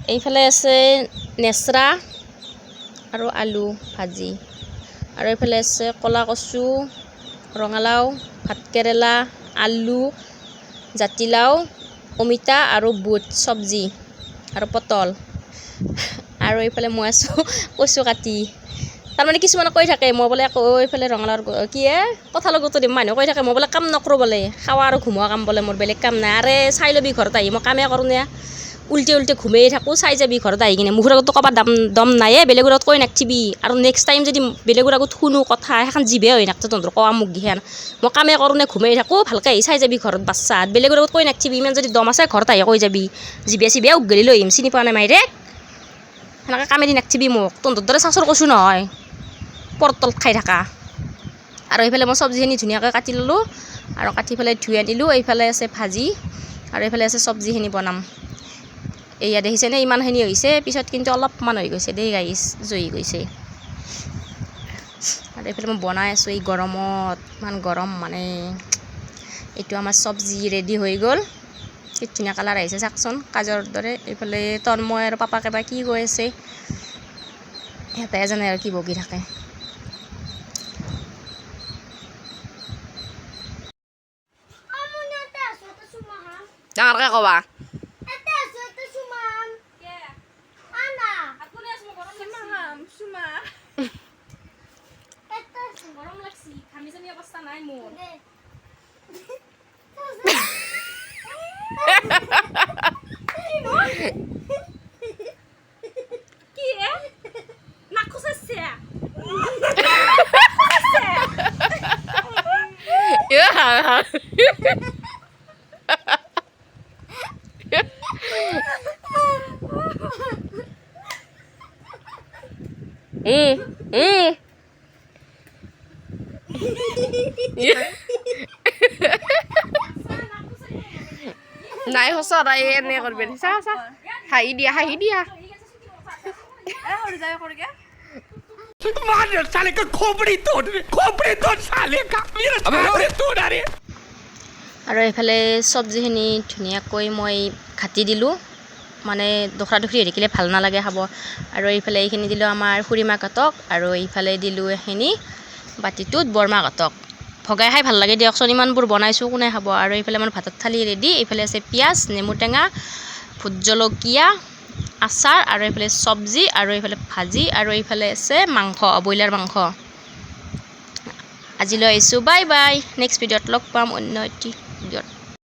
এইফালে আছে নেচৰা আৰু আলু ভাজি আৰু এইফালে আছে কলা কচু ৰঙালাও ভাতকেৰেলা আলু জাতিলাও অমিতা আৰু বুট চব্জি আৰু পটল আৰু এইফালে মই আছোঁ কচু কাটি তাৰমানে কিছুমানে কৈ থাকে মই বোলে এইফালে ৰঙালাওৰ কি কঁঠালৰ গুটি দিম মানুহে কৈ থাকে মই বোলে কাম নকৰোঁ বোলে খাৱা আৰু ঘুমোৱা কাম বোলে মোৰ বেলেগ কাম নাই আৰে চাই ল'বি ঘৰত আহি মই কামেই কৰোঁ নে উল্টে উল্টে ঘুমেই থাকোঁ চাই যাবি ঘৰত আহি কিনে মুখৰ আগতো ক'ৰবাত দম নায়ে বেলেগৰ আগত কৈ নাকচিবি আৰু নেক্সট টাইম যদি বেলেগৰ আগত শুনো কথা সেইখন জিভে হৈ নাকটো তহঁতৰ কোৱা মোক গিহেন মই কামেই কৰোঁ নে ঘুমেই থাকোঁ ভালকৈ আহি চাই যাবি ঘৰত বাচ্চাত বেলেগৰ আগত কৈ নাকচিবি ইমান যদি দম আছে ঘৰত আহি কৈ যাবি জিভে চিভে উগলি লৈ আহিম চিনি পোৱা নাই মাইৰে সেনেকৈ কামেদি নাকচিবি মোক তহঁতৰ দৰে চাচৰ কৈছোঁ নহয় পৰতলত খাই থাকা আৰু এইফালে মই চব্জিখিনি ধুনীয়াকৈ কাটি ল'লোঁ আৰু কাটি পেলাই ধুই আনিলোঁ এইফালে আছে ভাজি আৰু এইফালে আছে চব্জিখিনি বনাম এয়া দেখিছেনে ইমানখিনি হৈছে পিছত কিন্তু অলপমান হৈ গৈছে দেই গাইছ জহি গৈছে আৰু এইফালে মই বনাই আছোঁ এই গৰমত ইমান গৰম মানে এইটো আমাৰ চব্জি ৰেডি হৈ গ'ল কি ধুনীয়া কালাৰ আহিছে চাওকচোন কাজৰ দৰে এইফালে তন্ময় আৰু পাপাকে বা কি কৈ আছে সিহঁতে এজনে আৰু কি বকি থাকে ডাঙৰকৈ ক'বা গৰম লাগছি ঘামি জামি অৱস্থা নাই মোৰ কি নাক খুচাইছে নাই সঁচা এনে কৰবি চা চা হাঁহি দিয়া साले का खोपड़ी तोड़ साले का मेरा तोड़ रे আৰু এইফালে চব্জিখিনি ধুনীয়াকৈ মই ঘাটি দিলোঁ মানে দোখৰা দোখৰি হৈ থাকিলে ভাল নালাগে খাব আৰু এইফালে এইখিনি দিলোঁ আমাৰ খুৰীমাকহঁতক আৰু এইফালে দিলোঁ এইখিনি বাতিটোত বৰমাকহঁতক ভগাই খাই ভাল লাগে দিয়কচোন ইমানবোৰ বনাইছোঁ কোনে খাব আৰু এইফালে আমাৰ ভাতৰ থালি ৰেডি এইফালে আছে পিঁয়াজ নেমু টেঙা ভোট জলকীয়া আচাৰ আৰু এইফালে চব্জি আৰু এইফালে ভাজি আৰু এইফালে আছে মাংস ব্ৰইলাৰ মাংস আজিলৈ আহিছোঁ বাই বাই নেক্সট ভিডিঅ'ত লগ পাম অন্য এটি ভিডিঅ'ত